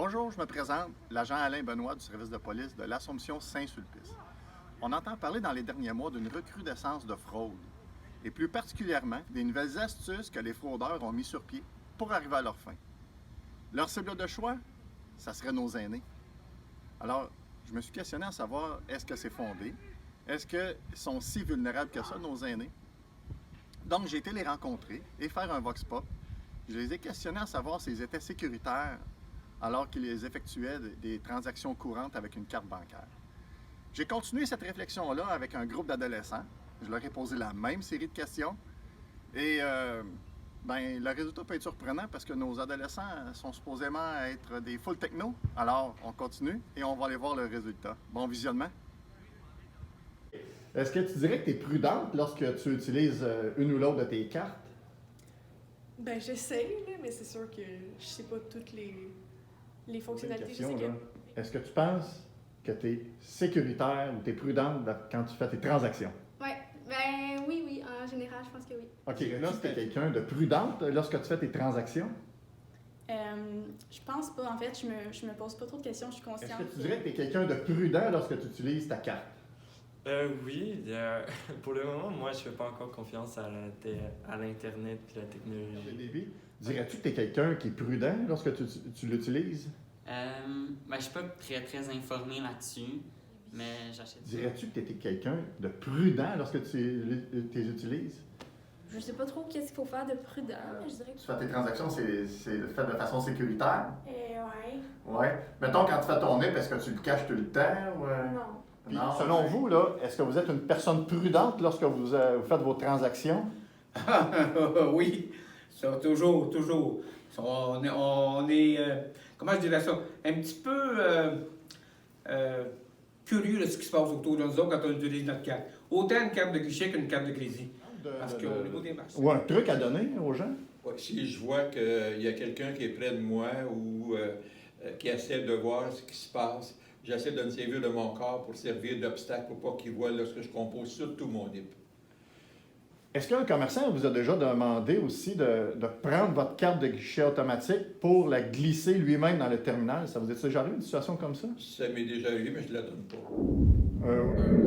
Bonjour, je me présente, l'agent Alain Benoît du service de police de l'Assomption Saint-Sulpice. On entend parler dans les derniers mois d'une recrudescence de fraude, et plus particulièrement des nouvelles astuces que les fraudeurs ont mis sur pied pour arriver à leur fin. Leur cible de choix, ça serait nos aînés. Alors, je me suis questionné à savoir, est-ce que c'est fondé? Est-ce qu'ils sont si vulnérables que ça, nos aînés? Donc, j'ai été les rencontrer et faire un vox pop. Je les ai questionnés à savoir s'ils étaient sécuritaires alors qu'ils effectuaient des transactions courantes avec une carte bancaire. J'ai continué cette réflexion-là avec un groupe d'adolescents. Je leur ai posé la même série de questions. Et le résultat peut être surprenant parce que nos adolescents sont supposément être des full techno. Alors, on continue et on va aller voir le résultat. Bon visionnement. Est-ce que tu dirais que tu es prudente lorsque tu utilises une ou l'autre de tes cartes? Ben, j'essaye, là, mais c'est sûr que je sais pas toutes les fonctionnalités. Question, là. Est-ce que tu penses que tu es sécuritaire ou tu es prudente quand tu fais tes transactions? Ouais, ben oui, en général, je pense que oui. OK, là, c'est quelqu'un de prudente lorsque tu fais tes transactions? Je pense pas. En fait, je me pose pas trop de questions. Je suis Est-ce consciente. que tu dirais que tu es quelqu'un de prudent lorsque tu utilises ta carte? Oui, pour le moment, moi, je fais pas encore confiance à l'Internet et la technologie. Dirais-tu que tu es quelqu'un qui est prudent lorsque tu l'utilises? Je suis pas très informé là-dessus, mais j'achète. Dirais-tu que tu es quelqu'un de prudent lorsque tu les utilises? Je sais pas trop qu'est-ce qu'il faut faire de prudent, mais je dirais que... Tu fais tes transactions, c'est fait de façon sécuritaire? Ouais. Ouais. Mettons, quand tu fais ton NIP, est-ce que tu le caches tout le temps? Ou, Non. Puis, selon vous, là, est-ce que vous êtes une personne prudente lorsque vous faites vos transactions? Oui, ça, toujours. On est comment je dirais ça, un petit peu curieux de ce qui se passe autour de nous autres quand on utilise notre carte. Autant une carte de guichet qu'une carte de crédit. Parce qu'au niveau des marchés. Ou un truc à donner aux gens? Ouais, si je vois qu'il y a quelqu'un qui est près de moi ou qui essaie de voir ce qui se passe, j'essaie de me servir de mon corps pour servir d'obstacle pour pas qu'il voit lorsque je compose surtout mon NIP. Est-ce qu'un commerçant vous a déjà demandé aussi de prendre votre carte de guichet automatique pour la glisser lui-même dans le terminal? Ça vous est déjà arrivé une situation comme ça? Ça m'est déjà arrivé, mais je ne la donne pas.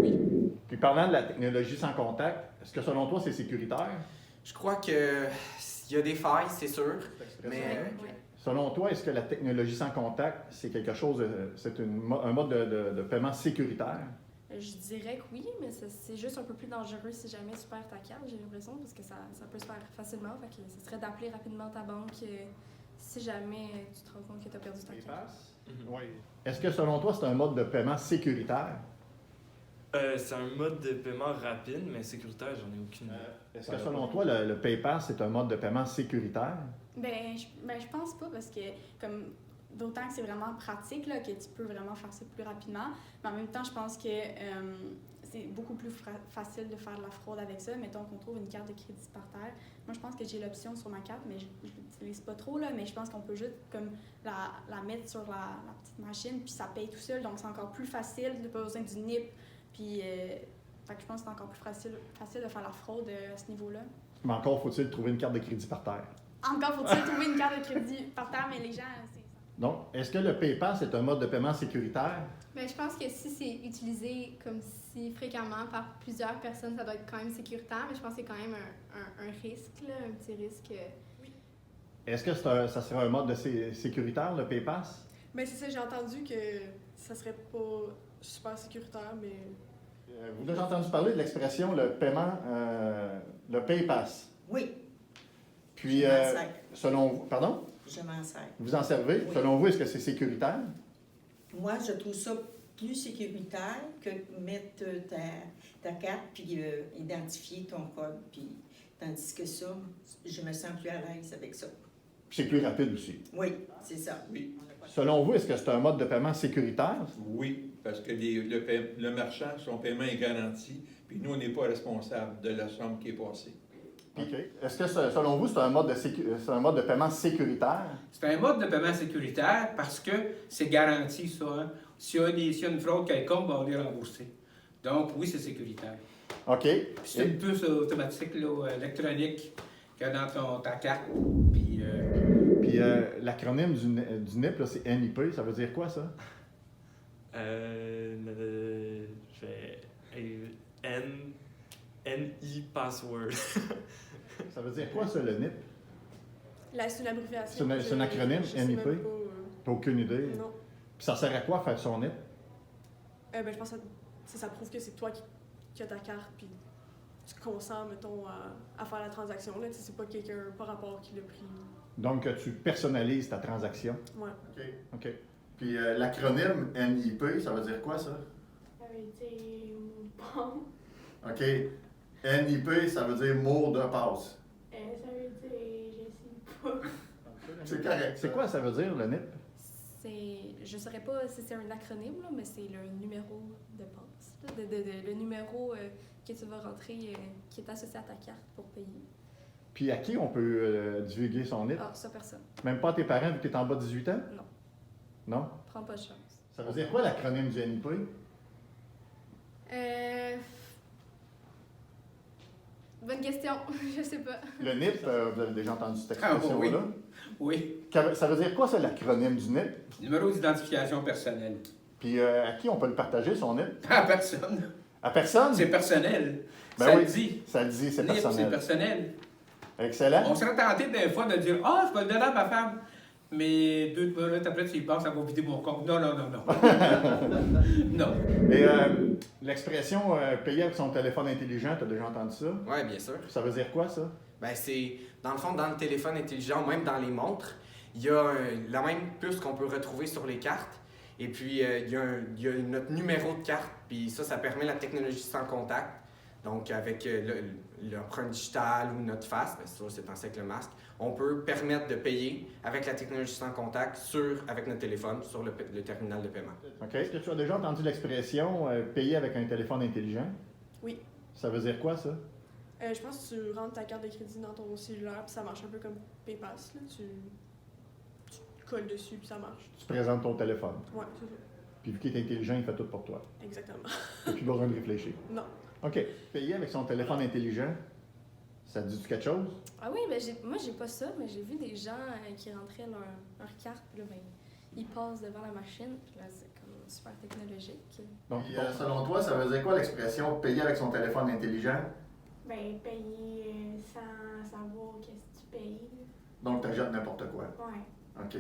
Oui. Puis parlant de la technologie sans contact, est-ce que selon toi c'est sécuritaire? Je crois que il y a des failles, c'est sûr, mais Ouais. Selon toi, est-ce que la technologie sans contact, c'est quelque chose, c'est un mode de paiement sécuritaire? Je dirais que oui, mais c'est juste un peu plus dangereux si jamais tu perds ta carte, j'ai l'impression, parce que ça peut se faire facilement. Fait que ce serait d'appeler rapidement ta banque si jamais tu te rends compte que tu as perdu ta carte. Oui. Est-ce que selon toi, c'est un mode de paiement sécuritaire? C'est un mode de paiement rapide, mais sécuritaire, j'en ai aucune idée. Est-ce que selon toi, le PayPass, c'est un mode de paiement sécuritaire? Je pense pas, parce que comme d'autant que c'est vraiment pratique, là, que tu peux vraiment faire ça plus rapidement. Mais en même temps, je pense que c'est beaucoup plus facile de faire de la fraude avec ça. Mettons qu'on trouve une carte de crédit par terre. Moi, je pense que j'ai l'option sur ma carte, mais je l'utilise pas trop, là, mais je pense qu'on peut juste comme la mettre sur la petite machine, puis ça paye tout seul. Donc, c'est encore plus facile, de pas besoin du NIP. Puis, fait que je pense que c'est encore plus facile de faire la fraude à ce niveau-là. Mais encore faut-il trouver une carte de crédit par terre? Encore faut-il trouver une carte de crédit par terre, mais les gens, c'est ça. Donc, est-ce que le PayPass est un mode de paiement sécuritaire? Ben, je pense que si c'est utilisé comme si fréquemment par plusieurs personnes, ça doit être quand même sécuritaire, mais je pense que c'est quand même un risque, là, un petit risque. Oui. Est-ce que ça serait un mode de sécuritaire, le PayPass? Ben, c'est ça, j'ai entendu que ça serait pas super sécuritaire, mais... Vous avez déjà entendu parler de l'expression le paiement, le PayPass? Oui, Puis, je m'en sers. selon vous, pardon? Je m'en sers. Vous en servez? Oui. Selon vous, est-ce que c'est sécuritaire? Moi, je trouve ça plus sécuritaire que mettre ta carte puis identifier ton code. Puis, tandis que ça, je me sens plus à l'aise avec ça. Puis c'est plus rapide aussi. Oui, c'est ça. Oui. Selon vous, est-ce que c'est un mode de paiement sécuritaire? Oui, parce que le marchand, son paiement est garanti, puis nous, on n'est pas responsable de la somme qui est passée. OK. Est-ce que, selon vous, c'est un mode de paiement sécuritaire? C'est un mode de paiement sécuritaire parce que c'est garanti, ça. Hein. S'il y a une fraude quelconque, on va les rembourser. Donc, oui, c'est sécuritaire. OK. Puis c'est une puce automatique, là, électronique, qu'il y a dans ta carte. Puis, Puis, l'acronyme du NIP, là, c'est NIP, ça veut dire quoi, ça? Je vais... NI password. Ça veut dire quoi, ça, le NIP? C'est une abréviation. C'est un acronyme, je sais NIP? même pas, T'as aucune idée? non. Puis ça sert à quoi, faire son NIP? Ben, je pense que ça prouve que c'est toi qui as ta carte, puis tu consens, mettons, à faire la transaction. Là. C'est pas quelqu'un par rapport qui l'a pris. Donc, tu personnalises ta transaction. Ouais. OK. Puis l'acronyme NIP, ça veut dire quoi, ça? Ça veut dire bon. OK. NIP, ça veut dire mot de passe. Ça veut dire je sais pas. C'est correct. C'est quoi ça veut dire, le NIP? Je ne saurais pas si c'est un acronyme, là, mais c'est le numéro de passe. Là, le numéro que tu vas rentrer, qui est associé à ta carte pour payer. Puis à qui on peut divulguer son NIP? Ah, ça, personne. Même pas à tes parents vu que tu es en bas de 18 ans? Non. Non? Prends pas de chance. Ça veut dire quoi l'acronyme du NIP? Bonne question. Je sais pas. Le NIP, vous avez déjà entendu cette Ah, expression-là? Oui. Ça veut dire quoi, ça, l'acronyme du NIP? Numéro d'identification personnelle. Puis à qui on peut le partager, son NIP? À personne. À personne? C'est personnel. Ben Ça oui, le dit. Ça le dit, c'est NIP, personnel. c'est personnel. Excellent. On serait tenté des fois de dire ah, je peux le donner à ma femme. Mais 2 minutes après, tu y penses, ça va vider mon compte. Non. Non. Et l'expression payer avec son téléphone intelligent, tu as déjà entendu ça? Oui, bien sûr. Ça veut dire quoi, ça? Ben, c'est, dans le fond, dans le téléphone intelligent, même dans les montres, il y a la même puce qu'on peut retrouver sur les cartes. Et puis, il y a notre numéro de carte. Puis ça permet la technologie sans contact. Donc, avec l'empreinte digitale ou notre face, bien sûr, c'est pensé avec le masque, on peut permettre de payer avec la technologie sans contact avec notre téléphone sur le terminal de paiement. OK. Est-ce que tu as déjà entendu l'expression payer avec un téléphone intelligent? Oui. Ça veut dire quoi, ça? Je pense que tu rentres ta carte de crédit dans ton cellulaire, puis ça marche un peu comme PayPass. Là. Tu colles dessus, puis ça marche. Tu présentes ton téléphone. Ouais, c'est ça. Puis vu qu'il est intelligent, il fait tout pour toi. Exactement. Tu n'as plus besoin de réfléchir. Non. OK. Payer avec son téléphone intelligent, ça te dit quelque chose? Ah oui, ben moi, j'ai pas ça, mais j'ai vu des gens qui rentraient leur carte, puis là, ben, ils passent devant la machine, puis là, c'est comme super technologique. Donc, selon toi, ça veut dire quoi l'expression payer avec son téléphone intelligent? Ben, payer sans savoir qu'est-ce que tu payes. Donc, tu achètes n'importe quoi. Ouais. OK.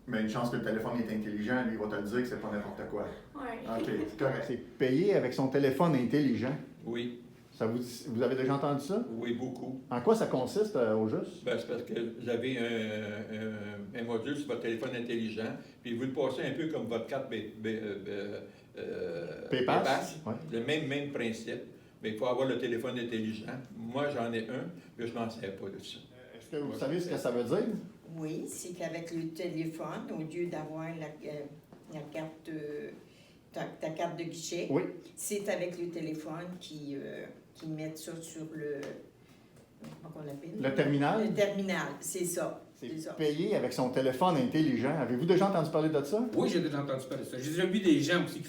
Mais une chance que le téléphone est intelligent, lui, il va te le dire que c'est pas n'importe quoi. Ouais. OK, c'est correct. C'est payer avec son téléphone intelligent. Oui, Vous avez déjà entendu ça? oui, beaucoup. En quoi ça consiste, au juste? Ben, c'est parce que vous avez un module sur votre téléphone intelligent, puis vous le passez un peu comme votre carte PayPass? Ouais. Le même principe, mais il faut avoir le téléphone intelligent. Moi, j'en ai un, mais je m'en sers pas de ça. Est-ce que vous savez ce que ça veut dire? Oui, c'est qu'avec le téléphone, au lieu d'avoir la carte, ta carte de guichet, Oui. c'est avec le téléphone qui met ça sur comment on l'appelle? Le terminal? Le terminal, c'est ça. C'est ça. payer avec son téléphone intelligent. Avez-vous déjà entendu parler de ça? Oui, j'ai déjà entendu parler de ça. J'ai déjà vu des gens aussi qui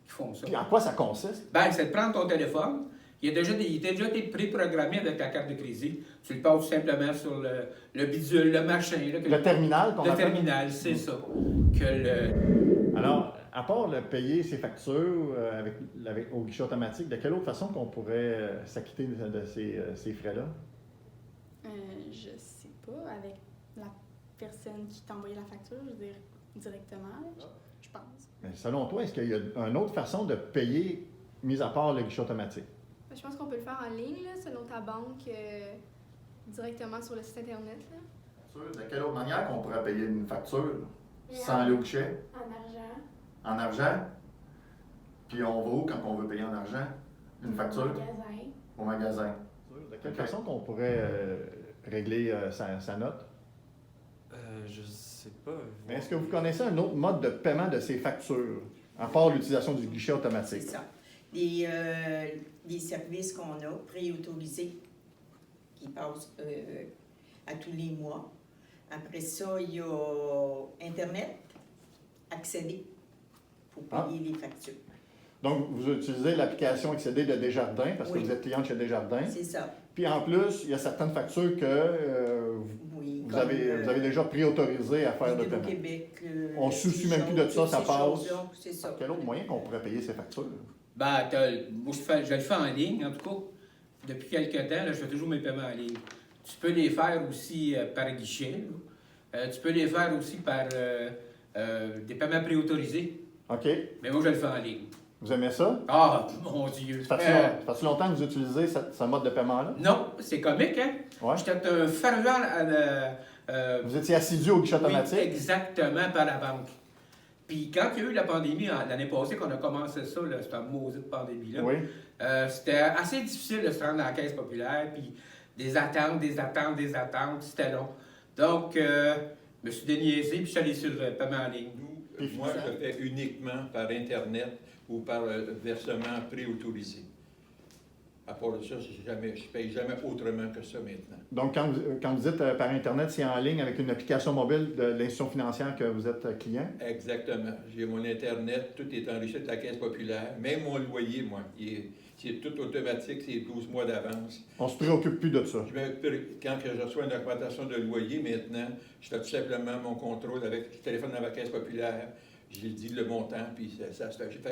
font ça. Puis en quoi ça consiste? Ben, c'est de prendre ton téléphone. Il est déjà été préprogrammé avec ta carte de crédit. Tu le passes simplement sur le bidule, le machin. Là, Le terminal qu'on Le appelle? terminal, c'est ça. Alors, à part le payer ses factures au guichet automatique, de quelle autre façon qu'on pourrait s'acquitter de ces frais-là? Je sais pas, avec la personne qui t'a envoyé la facture, je veux dire, directement, là, je pense. Mais selon toi, est-ce qu'il y a une autre façon de payer, mis à part le guichet automatique? Je pense qu'on peut le faire en ligne, là, selon ta banque, directement sur le site Internet. Là. De quelle autre manière qu'on pourrait payer une facture Et sans aller au guichet? En argent. En argent? Puis on va où quand on veut payer en argent? Une facture? Magasin. Au magasin. De quelle façon qu'on pourrait régler sa note? Je sais pas. Mais est-ce que vous connaissez un autre mode de paiement de ces factures, à part l'utilisation du guichet C'est automatique? ça. Des services qu'on a préautorisés qui passent à tous les mois. Après ça, il y a Internet, accéder pour payer les factures. Donc, vous utilisez l'application Accéder de Desjardins parce que Oui. vous êtes client chez Desjardins. C'est ça. Puis en plus, il y a certaines factures que Oui, vous vous avez déjà préautorisé à faire le paiement. Québec, On ne soucie même plus de ça, ça passe. C'est ça. Quel autre moyen qu'on pourrait payer ces factures? Ben, moi, je le fais en ligne, en tout cas. Depuis quelques temps, là, je fais toujours mes paiements en ligne. Tu peux les faire aussi par guichet. Tu peux les faire aussi par des paiements préautorisés. OK. Mais moi, je le fais en ligne. Vous aimez ça? Ah, mon Dieu! Ça fait longtemps que vous utilisez ce mode de paiement-là? Non, c'est comique, hein? Ouais. J'étais un fervent... Vous étiez assidu au guichet automatique? Oui, exactement, par la banque. Puis quand il y a eu la pandémie, l'année passée, qu'on a commencé ça, là, cette maudite pandémie-là, Oui. c'était assez difficile de se rendre dans la caisse populaire, puis des attentes, c'était long. Donc, je me suis déniaisé, puis je suis allé sur le paiement en ligne. Moi, je fais uniquement par Internet ou par versement préautorisé. À part de ça, je ne paye jamais autrement que ça maintenant. Donc, quand vous dites par Internet, c'est en ligne avec une application mobile de l'institution financière que vous êtes client? Exactement. J'ai mon Internet, tout est enregistré de la Caisse populaire. Même mon loyer, moi, c'est tout automatique, c'est 12 mois d'avance. On ne se préoccupe plus de ça. Quand je reçois une augmentation de loyer, maintenant, je fais tout simplement mon contrôle avec le téléphone dans la Caisse populaire. J'ai dit le montant, puis ça se fait. Je ne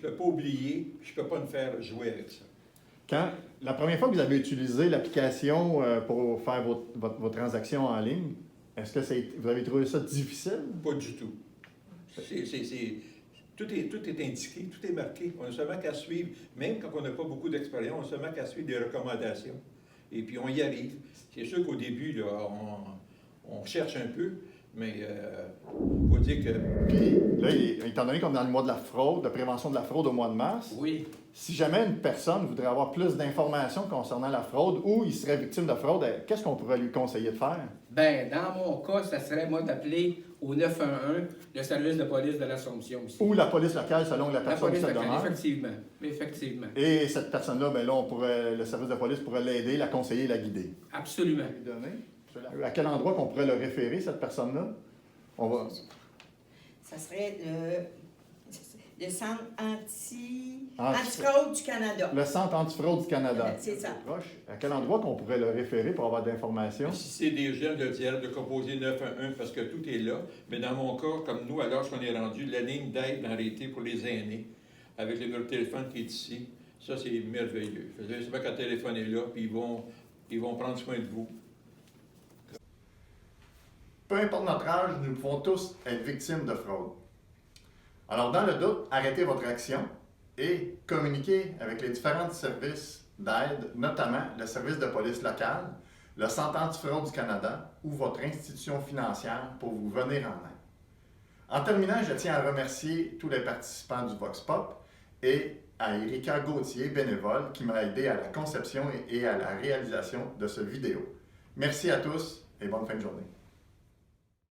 peux pas oublier, je ne peux pas me faire jouer avec ça. La première fois que vous avez utilisé l'application pour faire vos transactions en ligne, est-ce que vous avez trouvé ça difficile? Pas du tout. Tout est indiqué, tout est marqué. On n'a seulement qu'à suivre, même quand on n'a pas beaucoup d'expérience, on n'a seulement qu'à suivre des recommandations. Et puis on y arrive. C'est sûr qu'au début, là, on cherche un peu, mais il faut dire que... Puis là, étant donné qu'on est dans le mois de la fraude, de prévention de la fraude au mois de mars, oui. Si jamais une personne voudrait avoir plus d'informations concernant la fraude ou il serait victime de fraude, qu'est-ce qu'on pourrait lui conseiller de faire? Bien, dans mon cas, ça serait, moi, d'appeler au 911, le service de police de l'Assomption aussi. Ou la police locale, selon la personne qui se demeure. Effectivement. Et cette personne-là, bien là, le service de police pourrait l'aider, la conseiller, la guider. Absolument. À quel endroit qu'on pourrait le référer, cette personne-là? Ça serait le Centre antifraude du Canada. Le Centre antifraude du Canada. C'est ça. À quel endroit qu'on pourrait le référer pour avoir d'informations? Si c'est des jeunes, de dire de composer 911 parce que tout est là. Mais dans mon cas, comme nous, à l'âge qu'on est rendu, la ligne d'aide en réalité pour les aînés, avec le numéro de téléphone qui est ici, ça c'est merveilleux. C'est pas quand le téléphone est là, puis ils vont prendre soin de vous. Peu importe notre âge, nous pouvons tous être victimes de fraude. Alors, dans le doute, arrêtez votre action et communiquez avec les différents services d'aide, notamment le service de police local, le Centre antifraude du Canada ou votre institution financière pour vous venir en aide. En terminant, je tiens à remercier tous les participants du Vox Pop et à Erika Gauthier, bénévole, qui m'a aidé à la conception et à la réalisation de cette vidéo. Merci à tous et bonne fin de journée.